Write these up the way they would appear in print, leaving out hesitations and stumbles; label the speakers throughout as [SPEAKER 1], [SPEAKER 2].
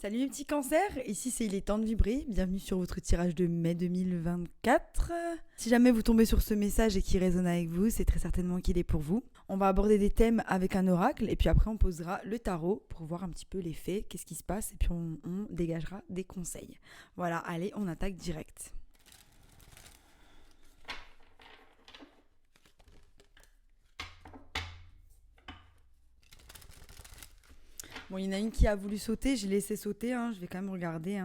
[SPEAKER 1] Salut mes petits cancers, ici c'est Il est temps de vibrer, bienvenue sur votre tirage de mai 2024. Si jamais vous tombez sur ce message et qu'il résonne avec vous, c'est très certainement qu'il est pour vous. On va aborder des thèmes avec un oracle et puis après on posera le tarot pour voir un petit peu les faits, qu'est-ce qui se passe et puis on dégagera des conseils. Voilà, allez, on attaque direct. Bon, il y en a une qui a voulu sauter, j'ai laissé sauter, je vais quand même regarder.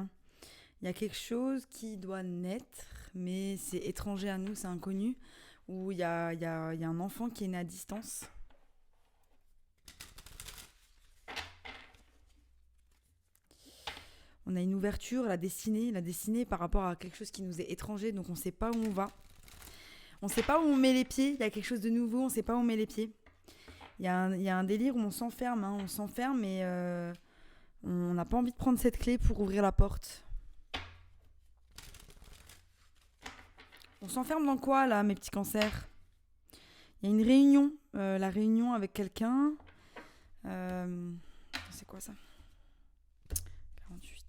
[SPEAKER 1] Il y a quelque chose qui doit naître, mais c'est étranger à nous, c'est inconnu, où il y a un enfant qui est né à distance. On a une ouverture, la destinée par rapport à quelque chose qui nous est étranger, donc on ne sait pas où on va. On ne sait pas où on met les pieds, il y a quelque chose de nouveau, on ne sait pas où on met les pieds. Il y a un délire où on s'enferme et on n'a pas envie de prendre cette clé pour ouvrir la porte. On s'enferme dans quoi là, mes petits cancers? Il y a une réunion, la réunion avec quelqu'un. C'est quoi ça? 48.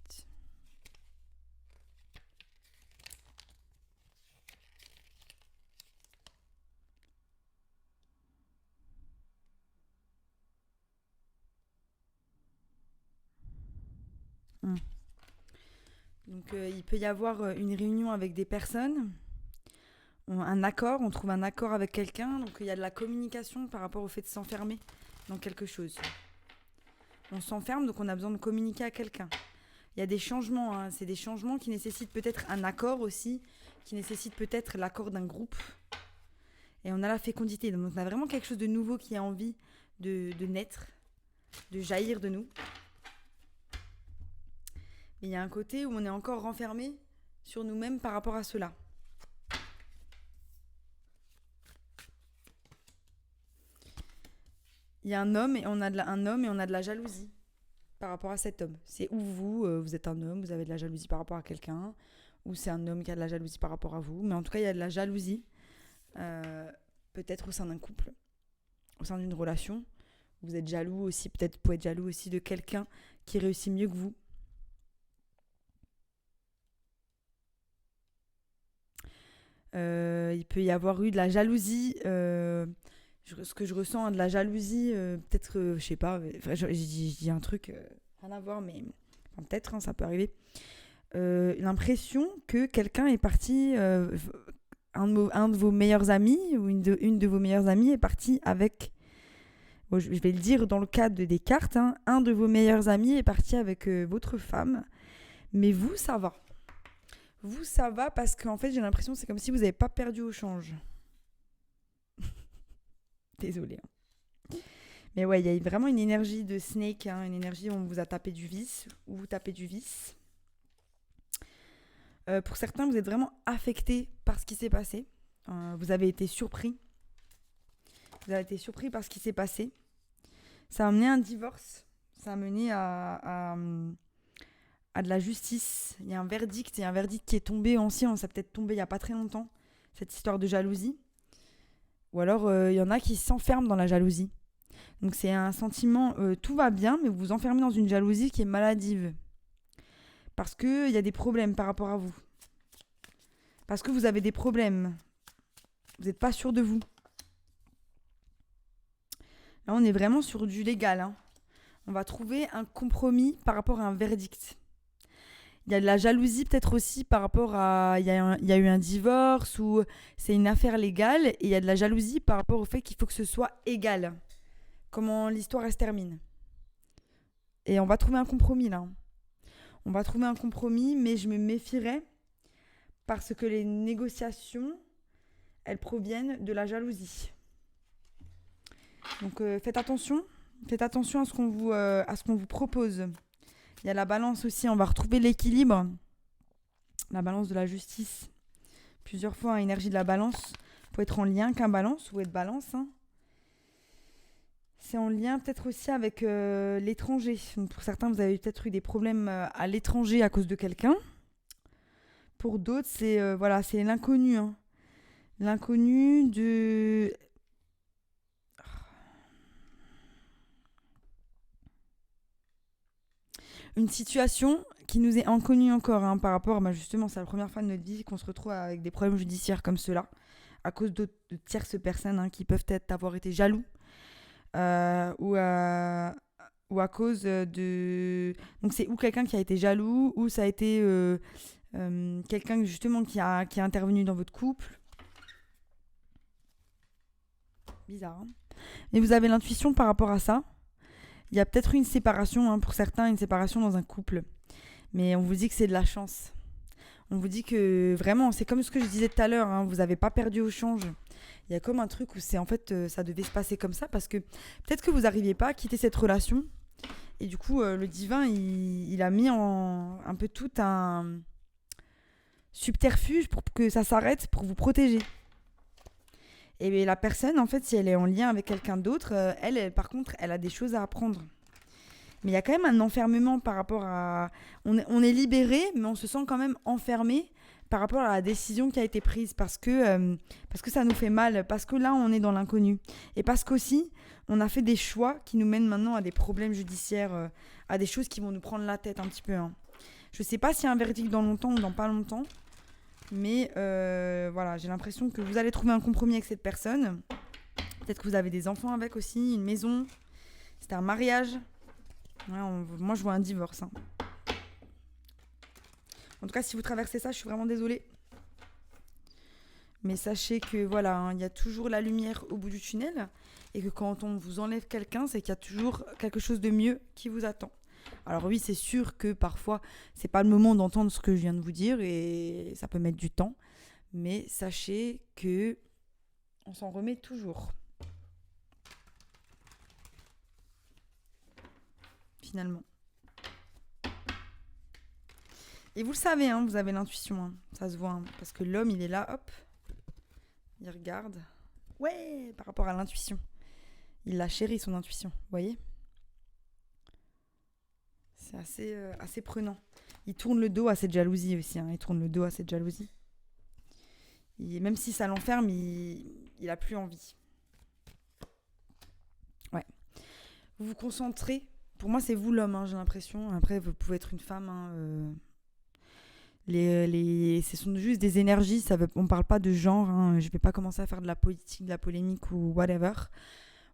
[SPEAKER 1] Donc il peut y avoir une réunion avec des personnes, un accord, on trouve un accord avec quelqu'un, donc il y a de la communication par rapport au fait de s'enfermer dans quelque chose. On s'enferme, donc on a besoin de communiquer à quelqu'un. Il y a des changements, c'est des changements qui nécessitent peut-être un accord aussi, qui nécessitent peut-être l'accord d'un groupe. Et on a la fécondité, donc on a vraiment quelque chose de nouveau qui a envie de naître, de jaillir de nous. Mais il y a un côté où on est encore renfermé sur nous-mêmes par rapport à cela. Il y a un homme et on a de la jalousie par rapport à cet homme. C'est où vous êtes un homme, vous avez de la jalousie par rapport à quelqu'un, ou c'est un homme qui a de la jalousie par rapport à vous. Mais en tout cas, il y a de la jalousie, peut-être au sein d'un couple, au sein d'une relation. Vous êtes jaloux aussi, peut-être vous pouvez être jaloux aussi de quelqu'un qui réussit mieux que vous. Il peut y avoir eu de la jalousie, ce que je ressens, de la jalousie, peut-être, je sais pas, je dis un truc, rien à voir, mais enfin, peut-être, ça peut arriver. L'impression que quelqu'un est parti, un de vos meilleurs amis ou une de vos meilleures amies est partie avec, bon, je vais le dire dans le cadre des cartes, un de vos meilleurs amis est parti avec votre femme, mais vous, ça va. Vous, ça va parce qu'en fait, j'ai l'impression que c'est comme si vous n'avez pas perdu au change. Désolée. Mais ouais, il y a vraiment une énergie de snake, une énergie où on vous a tapé du vice, où vous tapez du vice. Pour certains, vous êtes vraiment affecté par ce qui s'est passé. Vous avez été surpris. Vous avez été surpris par ce qui s'est passé. Ça a amené un divorce. Ça a mené à de la justice. Il y a un verdict qui est tombé ancien. Ça a peut-être tombé il n'y a pas très longtemps. Cette histoire de jalousie. Ou alors, il y en a qui s'enferment dans la jalousie. Donc c'est un sentiment, tout va bien, mais vous vous enfermez dans une jalousie qui est maladive. Parce qu'il y a des problèmes par rapport à vous. Parce que vous avez des problèmes. Vous n'êtes pas sûr de vous. Là, on est vraiment sur du légal. On va trouver un compromis par rapport à un verdict. Il y a de la jalousie peut-être aussi par rapport à... Il y a eu un divorce ou c'est une affaire légale. Et il y a de la jalousie par rapport au fait qu'il faut que ce soit égal. Comment l'histoire elle se termine. Et on va trouver un compromis là. On va trouver un compromis, mais je me méfierais parce que les négociations, elles proviennent de la jalousie. Donc faites attention à ce qu'on vous propose. Il y a la balance aussi, on va retrouver l'équilibre, la balance de la justice. Plusieurs fois, énergie de la balance, faut être en lien qu'un balance ou être balance. C'est en lien peut-être aussi avec l'étranger. Donc, pour certains, vous avez peut-être eu des problèmes à l'étranger à cause de quelqu'un. Pour d'autres, c'est l'inconnu. L'inconnu de... une situation qui nous est inconnue encore par rapport à justement, c'est la première fois de notre vie qu'on se retrouve avec des problèmes judiciaires comme ceux-là, à cause de tierces personnes qui peuvent avoir été jaloux ou à cause de... Donc c'est ou quelqu'un qui a été jaloux, ou ça a été quelqu'un justement qui a intervenu dans votre couple. Bizarre, hein. Mais vous avez l'intuition par rapport à ça. Il y a peut-être une séparation, pour certains, une séparation dans un couple. Mais on vous dit que c'est de la chance. On vous dit que vraiment, c'est comme ce que je disais tout à l'heure, vous n'avez pas perdu au change. Il y a comme un truc où c'est en fait, ça devait se passer comme ça, parce que peut-être que vous n'arriviez pas à quitter cette relation. Et du coup, le divin, il a mis un peu tout un subterfuge pour que ça s'arrête, pour vous protéger. Et la personne, en fait, si elle est en lien avec quelqu'un d'autre, elle, par contre, elle a des choses à apprendre. Mais il y a quand même un enfermement par rapport à... On est libéré, mais on se sent quand même enfermé par rapport à la décision qui a été prise. Parce que ça nous fait mal. Parce que là, on est dans l'inconnu. Et parce qu'aussi, on a fait des choix qui nous mènent maintenant à des problèmes judiciaires, à des choses qui vont nous prendre la tête un petit peu. Je ne sais pas s'il y a un verdict dans longtemps ou dans pas longtemps. Mais voilà, j'ai l'impression que vous allez trouver un compromis avec cette personne. Peut-être que vous avez des enfants avec aussi, une maison. C'était un mariage. Ouais, moi, je vois un divorce. En tout cas, si vous traversez ça, je suis vraiment désolée. Mais sachez que voilà, il y a toujours la lumière au bout du tunnel. Et que quand on vous enlève quelqu'un, c'est qu'il y a toujours quelque chose de mieux qui vous attend. Alors oui, c'est sûr que parfois, c'est pas le moment d'entendre ce que je viens de vous dire et ça peut mettre du temps. Mais sachez que on s'en remet toujours. Finalement. Et vous le savez, vous avez l'intuition, ça se voit. Parce que l'homme, il est là, hop, il regarde. Ouais, par rapport à l'intuition. Il la chérit, son intuition, vous voyez ? C'est assez prenant. Il tourne le dos à cette jalousie aussi. Il tourne le dos à cette jalousie. Et même si ça l'enferme, il a plus envie. Ouais. Vous vous concentrez. Pour moi, c'est vous l'homme, j'ai l'impression. Après, vous pouvez être une femme. Ce sont juste des énergies. On ne parle pas de genre. Je ne vais pas commencer à faire de la politique, de la polémique ou whatever.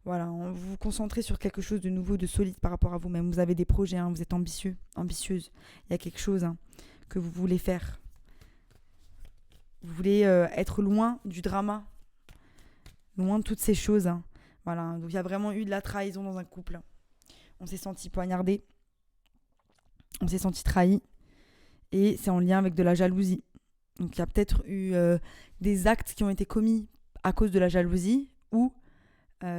[SPEAKER 1] Voilà, vous vous concentrez sur quelque chose de nouveau, de solide par rapport à vous-même. Vous avez des projets, vous êtes ambitieux, ambitieuse. Il y a quelque chose que vous voulez faire. Vous voulez être loin du drama, loin de toutes ces choses. Voilà, donc il y a vraiment eu de la trahison dans un couple. On s'est senti poignardé, on s'est senti trahi, et c'est en lien avec de la jalousie. Donc il y a peut-être eu des actes qui ont été commis à cause de la jalousie, ou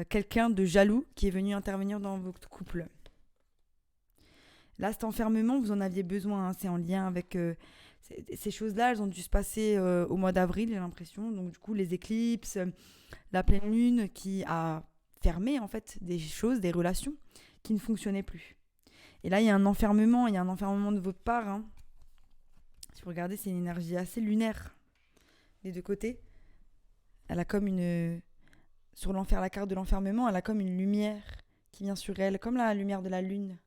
[SPEAKER 1] quelqu'un de jaloux qui est venu intervenir dans votre couple. Là, cet enfermement, vous en aviez besoin. C'est en lien avec... ces choses-là, elles ont dû se passer au mois d'avril, j'ai l'impression. Donc du coup, les éclipses, la pleine lune qui a fermé en fait des choses, des relations qui ne fonctionnaient plus. Et là, il y a un enfermement de votre part. Si vous regardez, c'est une énergie assez lunaire des deux côtés. Elle a comme une... Sur la carte de l'enfermement, elle a comme une lumière qui vient sur elle, comme la lumière de la lune.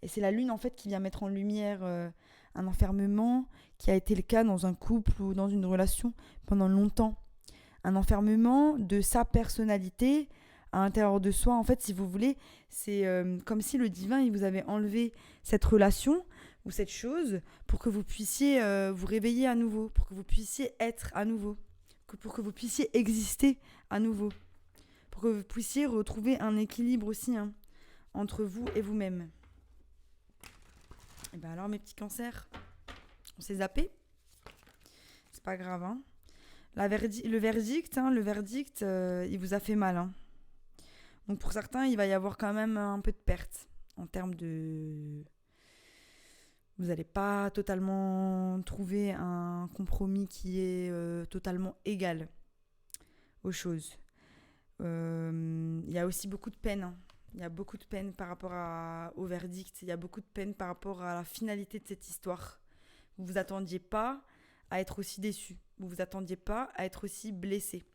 [SPEAKER 1] Et c'est la lune, en fait, qui vient mettre en lumière un enfermement qui a été le cas dans un couple ou dans une relation pendant longtemps. Un enfermement de sa personnalité à l'intérieur de soi. En fait, si vous voulez, c'est comme si le divin, il vous avait enlevé cette relation ou cette chose pour que vous puissiez vous réveiller à nouveau, pour que vous puissiez être à nouveau, pour que vous puissiez exister à nouveau, pour que vous puissiez retrouver un équilibre aussi entre vous et vous-même. Et bien alors, mes petits cancers, on s'est zappé. C'est pas grave. Le verdict, il vous a fait mal. Donc pour certains, il va y avoir quand même un peu de perte en termes de... Vous n'allez pas totalement trouver un compromis qui est totalement égal aux choses. Il y a aussi beaucoup de peine. Il y a beaucoup de peine par rapport au verdict. Il y a beaucoup de peine par rapport à la finalité de cette histoire. Vous ne vous attendiez pas à être aussi déçu. Vous ne vous attendiez pas à être aussi blessé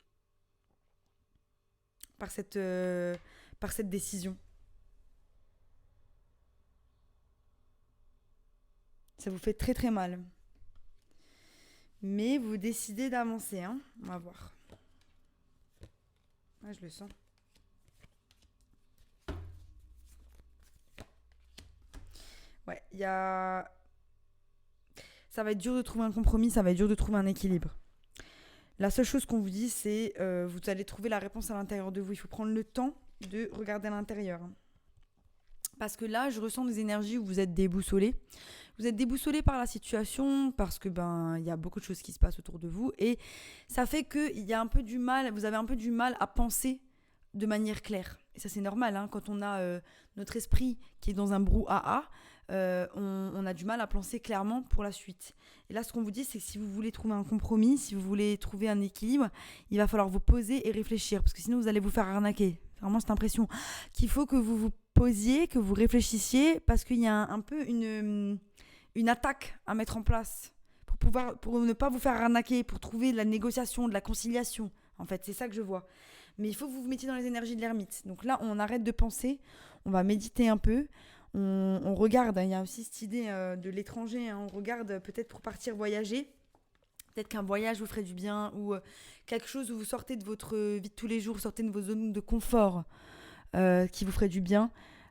[SPEAKER 1] par cette décision. Ça vous fait très très mal. Mais vous décidez d'avancer, hein. On va voir. Ah, je le sens. Ouais, il y a... Ça va être dur de trouver un compromis, ça va être dur de trouver un équilibre. La seule chose qu'on vous dit, c'est vous allez trouver la réponse à l'intérieur de vous. Il faut prendre le temps de regarder à l'intérieur. Parce que là, je ressens des énergies où vous êtes déboussolé. Vous êtes déboussolé par la situation parce que il y a beaucoup de choses qui se passent autour de vous et ça fait que il y a un peu du mal, vous avez un peu du mal à penser de manière claire. Et ça c'est normal, hein, quand on a notre esprit qui est dans un brouhaha, on a du mal à penser clairement pour la suite. Et là, ce qu'on vous dit, c'est que si vous voulez trouver un compromis, si vous voulez trouver un équilibre, il va falloir vous poser et réfléchir parce que sinon vous allez vous faire arnaquer. Vraiment cette impression qu'il faut que vous vous posiez, que vous réfléchissiez parce qu'il y a un peu une attaque à mettre en place pour ne pas vous faire arnaquer, pour trouver de la négociation, de la conciliation. En fait, c'est ça que je vois. Mais il faut que vous vous mettiez dans les énergies de l'ermite. Donc là, on arrête de penser, on va méditer un peu, on regarde, hein, il y a aussi cette idée de l'étranger, hein, on regarde peut-être pour partir voyager. Peut-être qu'un voyage vous ferait du bien ou quelque chose où vous sortez de votre vie de tous les jours, sortez de vos zones de confort qui vous ferait du bien.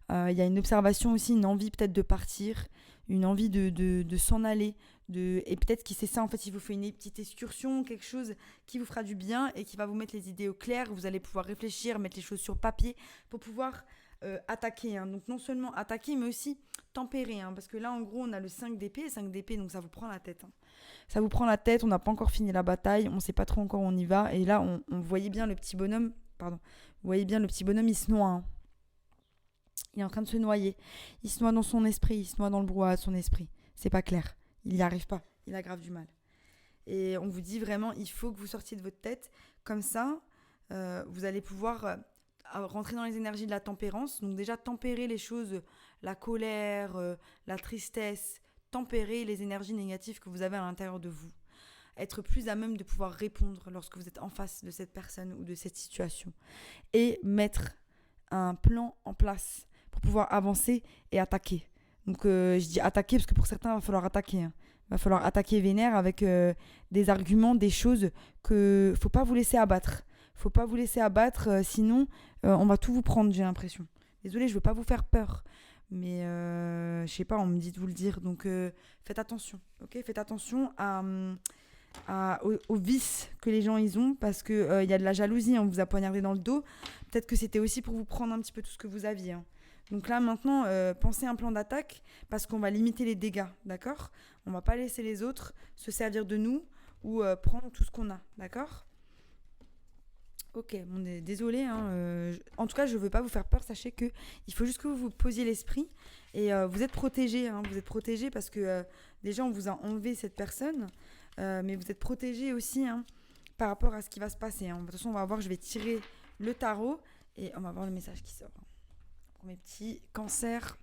[SPEAKER 1] Il y a une observation aussi, une envie peut-être de partir, une envie de s'en aller. Et peut-être que c'est ça, en fait, il vous fait une petite excursion, quelque chose qui vous fera du bien et qui va vous mettre les idées au clair. Vous allez pouvoir réfléchir, mettre les choses sur papier pour pouvoir attaquer. Hein. Donc non seulement attaquer, mais aussi tempérer. Hein, parce que là, en gros, on a le 5 d'épée. 5 d'épée, donc ça vous prend la tête. Hein. Ça vous prend la tête, on n'a pas encore fini la bataille, on ne sait pas trop encore où on y va. Et là, on voyait bien le petit bonhomme, pardon, vous voyez bien le petit bonhomme, il se noie. Hein. Il est en train de se noyer. Il se noie dans son esprit, il se noie dans le brouhaha de son esprit. C'est pas clair. Il n'y arrive pas. Il a grave du mal. Et on vous dit vraiment, il faut que vous sortiez de votre tête. Comme ça, vous allez pouvoir rentrer dans les énergies de la tempérance. Donc déjà, tempérer les choses, la colère, la tristesse, tempérer les énergies négatives que vous avez à l'intérieur de vous. Être plus à même de pouvoir répondre lorsque vous êtes en face de cette personne ou de cette situation. Et mettre un plan en place pour pouvoir avancer et attaquer. Donc je dis attaquer parce que pour certains, il va falloir attaquer. Hein. Il va falloir attaquer vénère avec des arguments, des choses que faut pas vous laisser abattre. Faut pas vous laisser abattre, sinon on va tout vous prendre, j'ai l'impression. Désolée, je veux pas vous faire peur. Mais je sais pas, on me dit de vous le dire. Donc faites attention, ok ? Faites attention aux vices que les gens ils ont parce que y a de la jalousie, on vous a poignardé dans le dos. Peut-être que c'était aussi pour vous prendre un petit peu tout ce que vous aviez. Hein. Donc là maintenant, pensez à un plan d'attaque parce qu'on va limiter les dégâts, d'accord ? On va pas laisser les autres se servir de nous ou prendre tout ce qu'on a, d'accord ? Ok, bon, désolé. Hein, en tout cas, je veux pas vous faire peur. Sachez que il faut juste que vous vous posiez l'esprit et vous êtes protégés. Hein, vous êtes protégés parce que déjà on vous a enlevé cette personne, mais vous êtes protégés aussi hein, par rapport à ce qui va se passer. Hein. De toute façon, on va voir. Je vais tirer le tarot et on va voir le message qui sort. Pour mes petits cancers.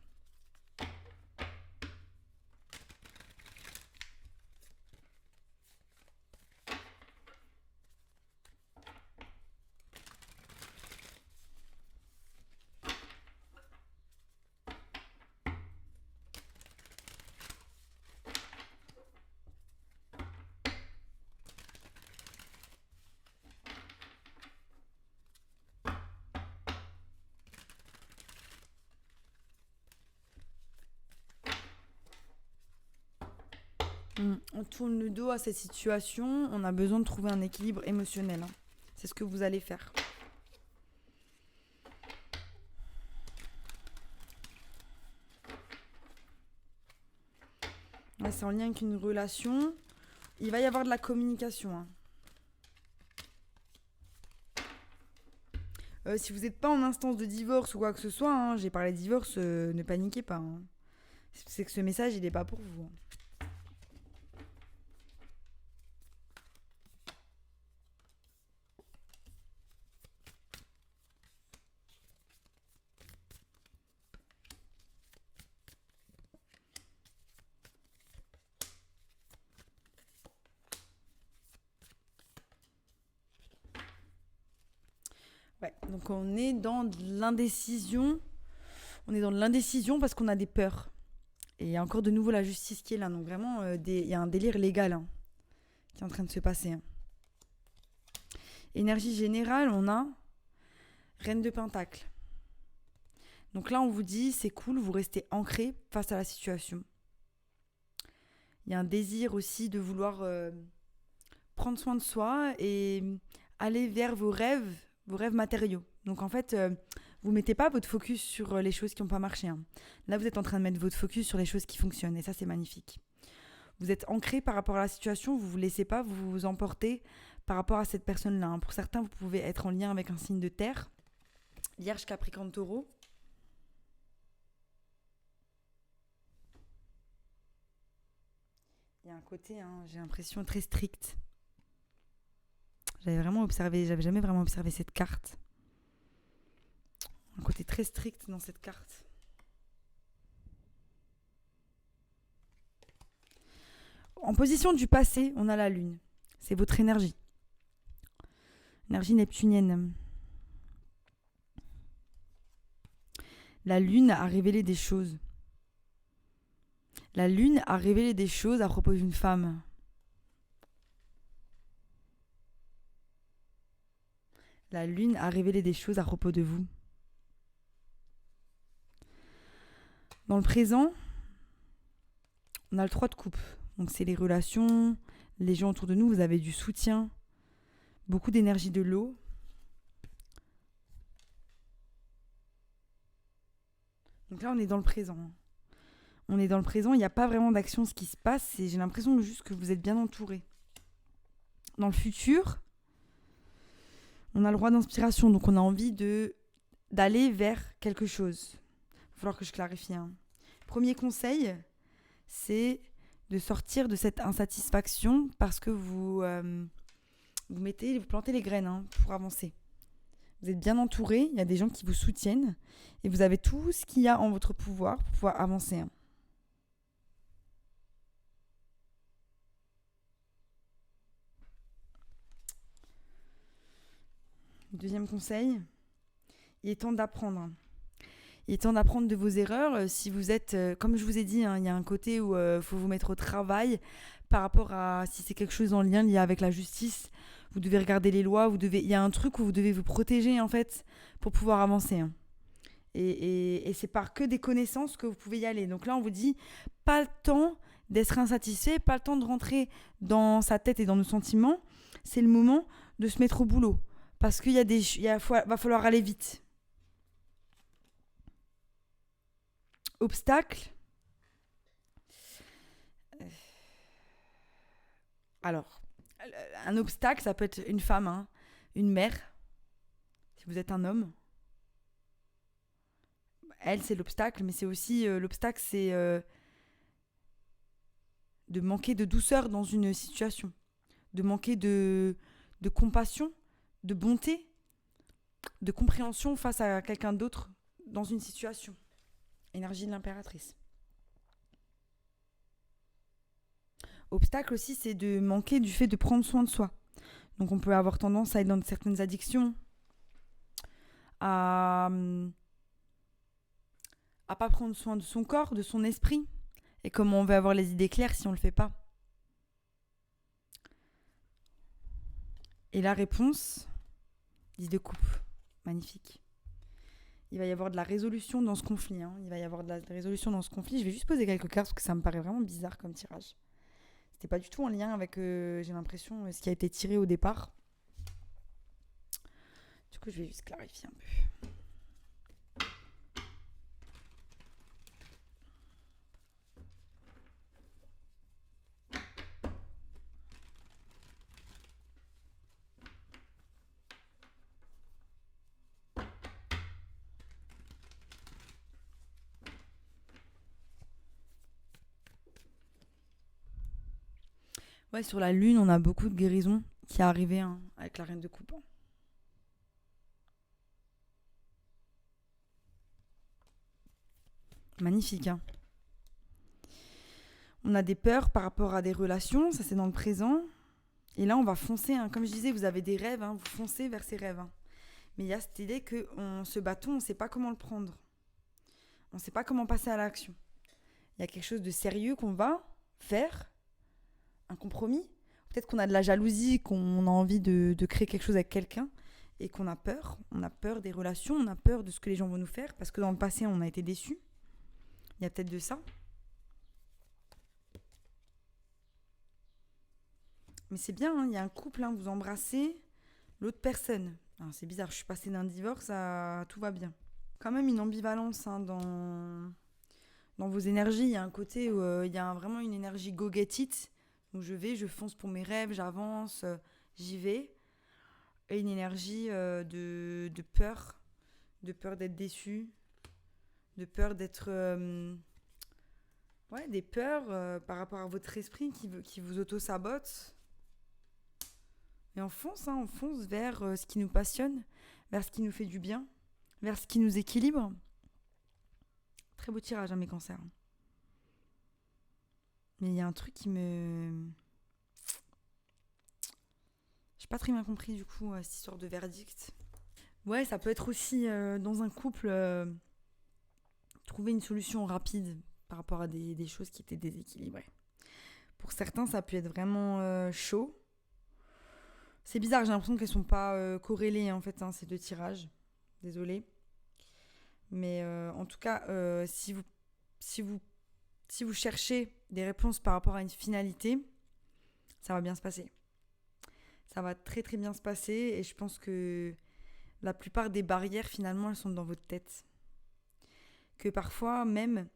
[SPEAKER 1] On tourne le dos à cette situation. On a besoin de trouver un équilibre émotionnel. Hein. C'est ce que vous allez faire. Ouais, c'est en lien avec une relation. Il va y avoir de la communication. Hein. Si vous n'êtes pas en instance de divorce ou quoi que ce soit, hein, j'ai parlé de divorce, ne paniquez pas. Hein. C'est que ce message, il n'est pas pour vous. Hein. Ouais, donc on est dans de l'indécision. On est dans de l'indécision parce qu'on a des peurs. Et il y a encore de nouveau la justice qui est là. Donc vraiment, il y a un délire légal qui est en train de se passer. Énergie générale, on a Reine de Pentacle. Donc là, on vous dit, c'est cool, vous restez ancré face à la situation. Il y a un désir aussi de vouloir prendre soin de soi et aller vers vos rêves matériaux. Donc en fait, vous ne mettez pas votre focus sur les choses qui n'ont pas marché. Là, vous êtes en train de mettre votre focus sur les choses qui fonctionnent et ça, c'est magnifique. Vous êtes ancré par rapport à la situation, vous ne vous laissez pas vous emporter par rapport à cette personne-là. Pour certains, vous pouvez être en lien avec un signe de terre, Vierge, Capricorne, Taureau. Il y a un côté, j'ai l'impression, très strict. J'avais jamais vraiment observé cette carte. Un côté très strict dans cette carte. En position du passé, on a la Lune. C'est votre énergie. Énergie neptunienne. La Lune a révélé des choses. La Lune a révélé des choses à propos d'une femme. La Lune a révélé des choses à propos de vous. Dans le présent, on a le 3 de coupe. Donc c'est les relations, les gens autour de nous, vous avez du soutien, beaucoup d'énergie de l'eau. Donc là, on est dans le présent. On est dans le présent, il n'y a pas vraiment d'action ce qui se passe et j'ai l'impression juste que vous êtes bien entouré. Dans le futur, on a le roi d'inspiration, donc on a envie d'aller vers quelque chose. Il va falloir que je clarifie. Premier conseil, c'est de sortir de cette insatisfaction parce que vous plantez les graines pour avancer. Vous êtes bien entouré, il y a des gens qui vous soutiennent et vous avez tout ce qu'il y a en votre pouvoir pour pouvoir avancer. Deuxième conseil, il est temps d'apprendre. Il est temps d'apprendre de vos erreurs. Si vous êtes, comme je vous ai dit, il y a un côté où il faut vous mettre au travail par rapport à si c'est quelque chose en lien lié avec la justice. Vous devez regarder les lois. Il y a un truc où vous devez vous protéger en fait pour pouvoir avancer. Et c'est par que des connaissances que vous pouvez y aller. Donc là, on vous dit pas le temps d'être insatisfait, pas le temps de rentrer dans sa tête et dans nos sentiments. C'est le moment de se mettre au boulot. Parce qu'il va falloir aller vite. Obstacle. Alors, un obstacle, ça peut être une femme, une mère, si vous êtes un homme. Elle, c'est l'obstacle, mais c'est aussi l'obstacle, c'est de manquer de douceur dans une situation, de manquer de compassion, de bonté, de compréhension face à quelqu'un d'autre dans une situation. Énergie de l'impératrice. Obstacle aussi, c'est de manquer du fait de prendre soin de soi. Donc on peut avoir tendance à être dans certaines addictions, à pas prendre soin de son corps, de son esprit. Et comment on veut avoir les idées claires si on ne le fait pas. Et la réponse, 10 de coupe. Magnifique. Il va y avoir de la résolution dans ce conflit. Il va y avoir de la résolution dans ce conflit. Je vais juste poser quelques cartes parce que ça me paraît vraiment bizarre comme tirage. C'était pas du tout en lien avec, j'ai l'impression, ce qui a été tiré au départ. Du coup, je vais juste clarifier un peu. Ouais, sur la Lune, on a beaucoup de guérison qui est arrivée avec la Reine de Coupe. Magnifique, On a des peurs par rapport à des relations, ça c'est dans le présent. Et là, on va foncer. Comme je disais, vous avez des rêves, vous foncez vers ces rêves. Mais il y a cette idée que ce bâton, on ne sait pas comment le prendre. On ne sait pas comment passer à l'action. Il y a quelque chose de sérieux qu'on va faire, un compromis. Peut-être qu'on a de la jalousie, qu'on a envie de créer quelque chose avec quelqu'un et qu'on a peur. On a peur des relations, on a peur de ce que les gens vont nous faire parce que dans le passé, on a été déçus. Il y a peut-être de ça. Mais c'est bien, hein, il y a un couple, hein, vous embrassez l'autre personne. Alors, c'est bizarre, je suis passée d'un divorce à tout va bien. Quand même une ambivalence hein, dans vos énergies. Il y a un côté où il y a vraiment une énergie go get it. Donc je fonce pour mes rêves, j'avance, j'y vais. Et une énergie de peur d'être déçu, de peur d'être... des peurs par rapport à votre esprit qui vous auto-sabote. Et on fonce vers ce qui nous passionne, vers ce qui nous fait du bien, vers ce qui nous équilibre. Très beau tirage, hein, mes cancers. Mais il y a un truc qui me... J'ai pas très bien compris, du coup, cette histoire de verdict. Ouais, ça peut être aussi, dans un couple, trouver une solution rapide par rapport à des choses qui étaient déséquilibrées. Pour certains, ça peut être vraiment chaud. C'est bizarre, j'ai l'impression qu'elles sont pas corrélées, en fait, hein, ces deux tirages. Désolée. Mais en tout cas, si vous cherchez des réponses par rapport à une finalité, ça va bien se passer. Ça va très très bien se passer et je pense que la plupart des barrières, finalement, elles sont dans votre tête. Que parfois, même,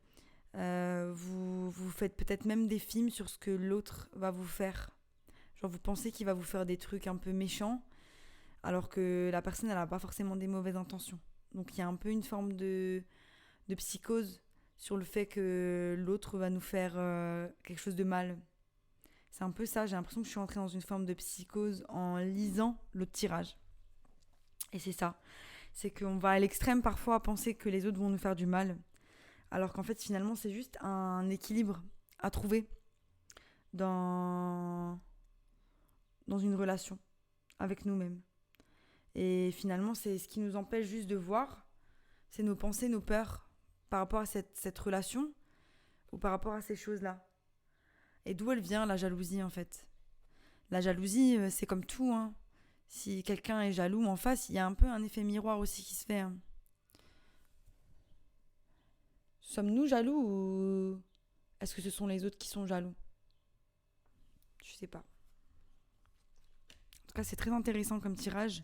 [SPEAKER 1] vous faites peut-être même des films sur ce que l'autre va vous faire. Genre, vous pensez qu'il va vous faire des trucs un peu méchants, alors que la personne, elle n'a pas forcément des mauvaises intentions. Donc, il y a un peu une forme de psychose sur le fait que l'autre va nous faire quelque chose de mal. C'est un peu ça, j'ai l'impression que je suis entrée dans une forme de psychose en lisant l'autre tirage. Et c'est ça, c'est qu'on va à l'extrême parfois à penser que les autres vont nous faire du mal, alors qu'en fait finalement c'est juste un équilibre à trouver dans une relation avec nous-mêmes. Et finalement c'est ce qui nous empêche juste de voir, c'est nos pensées, nos peurs par rapport à cette relation ou par rapport à ces choses-là. Et d'où elle vient la jalousie en fait. La jalousie, c'est comme tout, hein. Si quelqu'un est jaloux en face, il y a un peu un effet miroir aussi qui se fait. Hein. Sommes-nous jaloux ou est-ce que ce sont les autres qui sont jaloux ? Je sais pas. En tout cas, c'est très intéressant comme tirage.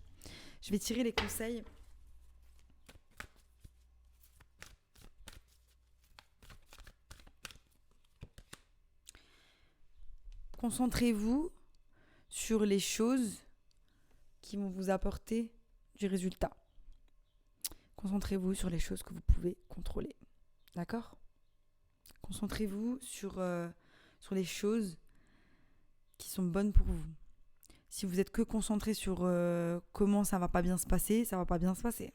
[SPEAKER 1] Je vais tirer les conseils. Concentrez-vous sur les choses qui vont vous apporter du résultat. Concentrez-vous sur les choses que vous pouvez contrôler. D'accord ? Concentrez-vous sur les choses qui sont bonnes pour vous. Si vous êtes que concentré sur comment ça va pas bien se passer, ça va pas bien se passer.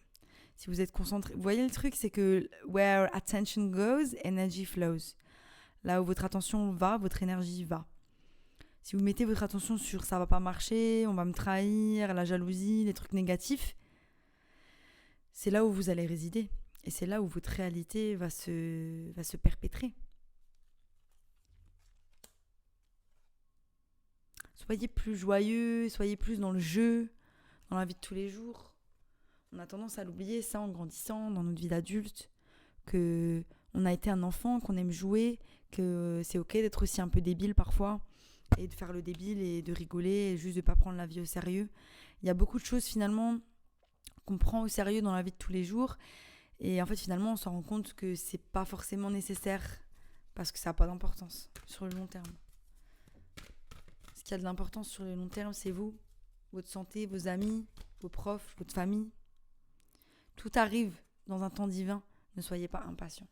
[SPEAKER 1] Si vous êtes concentré... Vous voyez le truc, c'est que where attention goes, energy flows. Là où votre attention va, votre énergie va. Si vous mettez votre attention sur ça va pas marcher, on va me trahir, la jalousie, les trucs négatifs, c'est là où vous allez résider. Et c'est là où votre réalité va se perpétrer. Soyez plus joyeux, soyez plus dans le jeu, dans la vie de tous les jours. On a tendance à l'oublier ça en grandissant dans notre vie d'adulte, que on a été un enfant, qu'on aime jouer, que c'est ok d'être aussi un peu débile parfois, et de faire le débile et de rigoler et juste de pas prendre la vie au sérieux. Il y a beaucoup de choses finalement qu'on prend au sérieux dans la vie de tous les jours et en fait finalement on s'en rend compte que c'est pas forcément nécessaire parce que ça n'a pas d'importance sur le long terme. Ce qui a de l'importance sur le long terme, c'est vous, votre santé, vos amis, vos profs, votre famille. Tout arrive dans un temps divin, ne soyez pas impatients.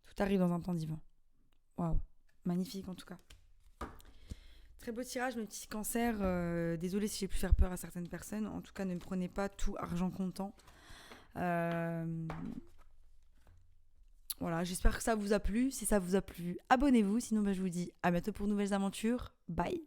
[SPEAKER 1] Tout arrive dans un temps divin. Waouh, magnifique en tout cas. Très beau tirage, mes petits cancers. Désolée si j'ai pu faire peur à certaines personnes. En tout cas, ne me prenez pas tout argent comptant. Voilà, j'espère que ça vous a plu. Si ça vous a plu, abonnez-vous. Sinon, je vous dis à bientôt pour de nouvelles aventures. Bye.